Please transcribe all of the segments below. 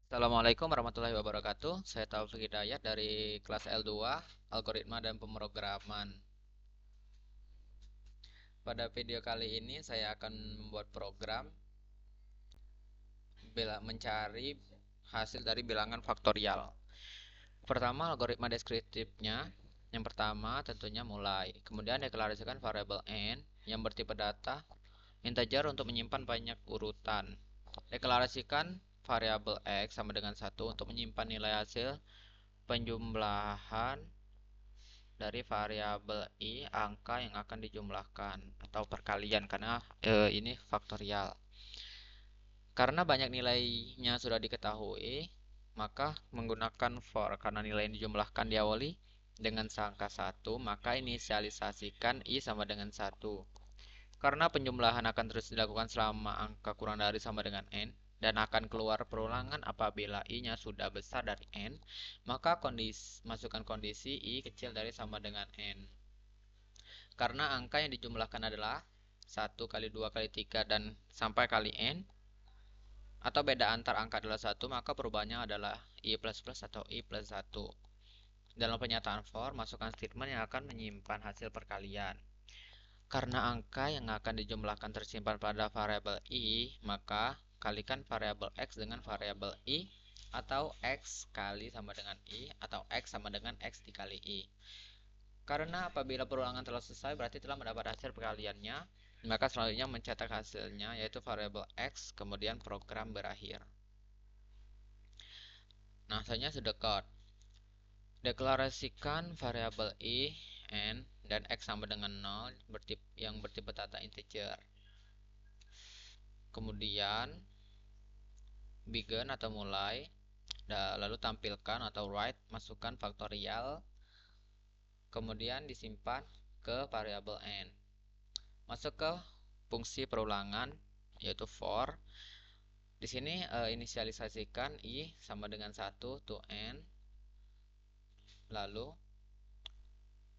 Assalamualaikum warahmatullahi wabarakatuh. Saya Taufik Hidayat dari kelas L2, Algoritma dan Pemrograman. Pada video kali ini saya akan membuat program mencari hasil dari bilangan faktorial. Pertama, algoritma deskriptifnya. Yang pertama tentunya mulai. Kemudian deklarasikan variabel n yang bertipe data integer untuk menyimpan banyak urutan. Deklarasikan variabel x sama dengan 1 untuk menyimpan nilai hasil penjumlahan dari variabel i angka yang akan dijumlahkan atau perkalian karena ini faktorial. Karena banyak nilainya sudah diketahui, maka menggunakan for karena nilai yang dijumlahkan diawali dengan angka 1, maka inisialisasikan i sama dengan 1. Karena penjumlahan akan terus dilakukan selama angka kurang dari sama dengan n dan akan keluar perulangan apabila i-nya sudah besar dari n, maka masukkan kondisi i kecil dari sama dengan n. Karena angka yang dijumlahkan adalah 1 kali 2 kali 3 dan sampai kali n, atau beda antar angka adalah 1, maka perubahannya adalah i plus plus atau i plus 1. Dalam pernyataan for, masukkan statement yang akan menyimpan hasil perkalian. Karena angka yang akan dijumlahkan tersimpan pada variabel i, maka kalikan variabel x dengan variabel i, atau x kali sama dengan i, atau x sama dengan x dikali i. Karena apabila perulangan telah selesai berarti telah mendapat hasil perkaliannya, maka selanjutnya mencetak hasilnya yaitu variabel x, kemudian program berakhir. Nah, selanjutnya sudah code. Deklarasikan variabel i, n, dan x sama dengan 0 yang bertipe data integer. Kemudian begin atau mulai, lalu tampilkan atau write, masukkan faktorial, kemudian disimpan ke variabel n. Masuk ke fungsi perulangan yaitu for. Di sini inisialisasikan i sama dengan 1 to n. Lalu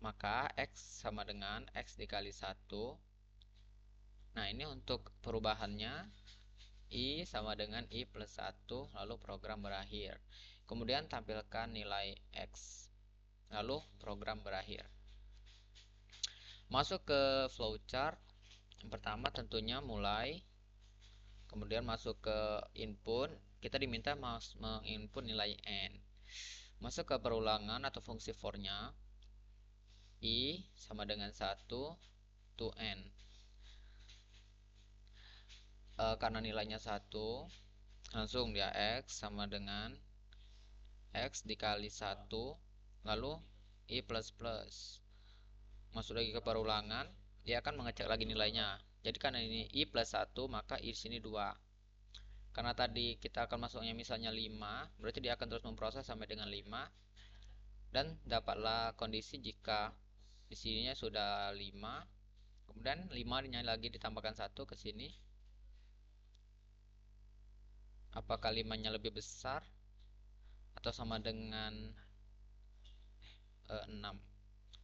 maka x sama dengan x dikali 1. Nah, ini untuk perubahannya i sama dengan i plus 1, lalu program berakhir. Kemudian tampilkan nilai x, lalu program berakhir. Masuk ke flowchart. Yang pertama tentunya mulai, kemudian masuk ke input. Kita diminta menginput nilai n. Masuk ke perulangan atau fungsi for-nya, i sama dengan 1 to n. Karena nilainya 1, langsung dia x sama dengan x dikali 1, lalu i plus plus. Masuk lagi ke perulangan, dia akan mengecek lagi nilainya. Jadi karena ini i plus 1, maka i di sini 2. Karena tadi kita akan masuknya misalnya 5, berarti dia akan terus memproses sampai dengan 5. Dan dapatlah kondisi jika di sininya sudah 5. Kemudian 5 lagi ditambahkan 1 ke sini. Apakah 5-nya lebih besar atau sama dengan 6?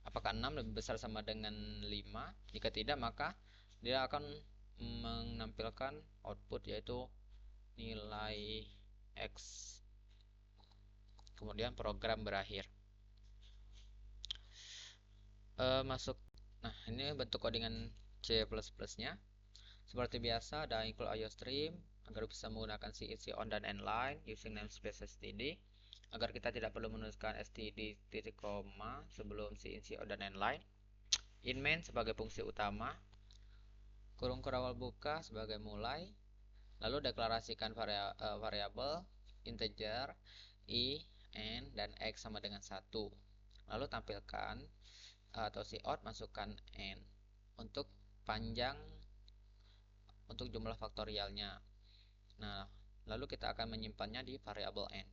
Apakah 6 lebih besar sama dengan 5? Jika tidak, maka dia akan menampilkan output yaitu nilai x. Kemudian program berakhir. Masuk. Nah, ini bentuk codingan C++ nya. Seperti biasa ada include IOStream agar bisa menggunakan C on dan endline using namespace std, agar kita tidak perlu menuliskan std titik koma sebelum on dan endline. In main sebagai fungsi utama, kurung kurawal buka sebagai mulai, lalu deklarasikan variabel integer i, n, dan x sama dengan 1. Lalu tampilkan atau cout masukkan n untuk panjang untuk jumlah faktorialnya. Nah, lalu kita akan menyimpannya di variabel n.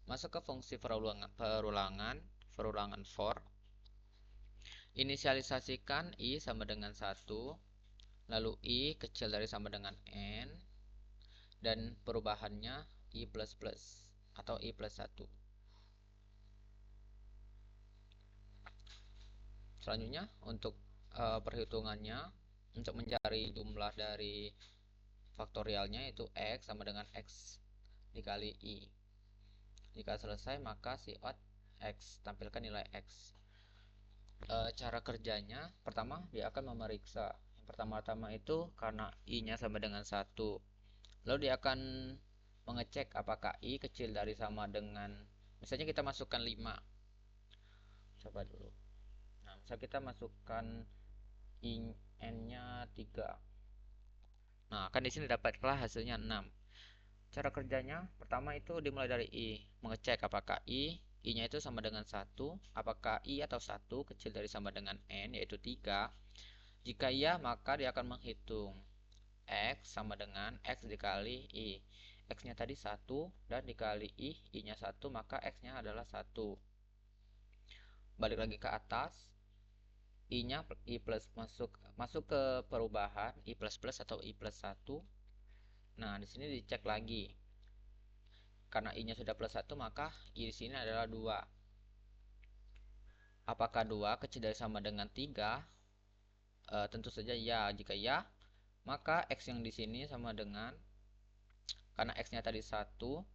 Masuk ke fungsi perulangan for. Inisialisasikan i sama dengan 1, lalu i kecil dari sama dengan n, dan perubahannya i plus plus atau i plus 1. Selanjutnya untuk perhitungannya, untuk mencari jumlah dari faktorialnya itu x sama dengan x dikali i. Jika selesai maka out X, tampilkan nilai X. Cara kerjanya, pertama dia akan memeriksa. Yang pertama-tama itu karena I-nya sama dengan 1. Lalu dia akan mengecek apakah I kecil dari sama dengan, misalnya kita masukkan 5. Coba dulu. Nah, misal kita masukkan N-nya 3. Nah, kan di sini dapatlah hasilnya 6. Cara kerjanya pertama itu dimulai dari I, mengecek apakah I-nya itu sama dengan 1, apakah I atau 1 kecil dari sama dengan N yaitu 3. Jika iya, maka dia akan menghitung X sama dengan X dikali I. X-nya tadi 1 dan dikali I-nya 1, maka X-nya adalah 1. Balik lagi ke atas, I-nya I plus masuk ke perubahan I plus plus atau I plus 1. Nah, di sini dicek lagi. Karena I-nya sudah plus 1, maka I di sini adalah 2. Apakah 2 kecil dari sama dengan 3? Tentu saja ya. Jika ya, maka X yang di sini sama dengan, karena X-nya tadi 1,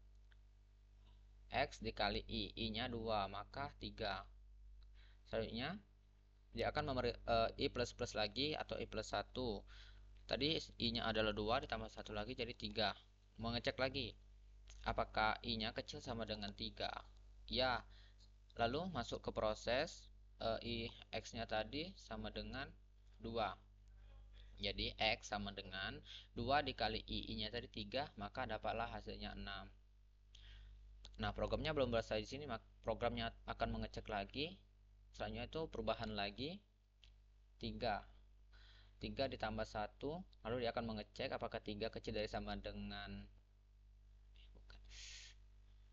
X dikali I-nya 2, maka 3. Selanjutnya, dia akan I plus plus lagi atau I plus 1. Tadi I-nya adalah 2 ditambah 1 lagi jadi 3. Mengecek lagi, apakah I-nya kecil sama dengan 3? Ya. Lalu masuk ke proses, X-nya tadi sama dengan 2. Jadi X sama dengan 2 dikali I-nya tadi 3, maka dapatlah hasilnya 6. Nah, programnya belum selesai di sini, programnya akan mengecek lagi. Selanjutnya itu perubahan lagi 3. 3 ditambah 1, lalu dia akan mengecek apakah 3 kecil dari sama dengan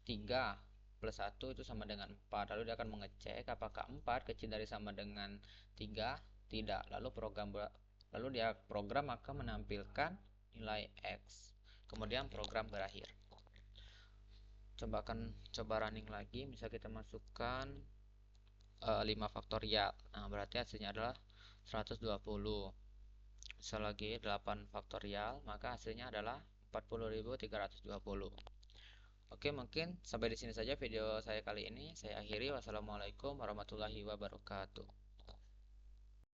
3 plus 1 itu sama dengan 4. Lalu dia akan mengecek apakah 4 kecil dari sama dengan 3. Tidak. Lalu program akan menampilkan nilai X. Kemudian program berakhir. Coba running lagi. Misal kita masukkan 5 faktorial. Nah, berarti hasilnya adalah 120. Misal lagi 8 faktorial, maka hasilnya adalah 40.320. Oke, mungkin sampai di sini saja video saya kali ini. Saya akhiri. Wassalamualaikum warahmatullahi wabarakatuh.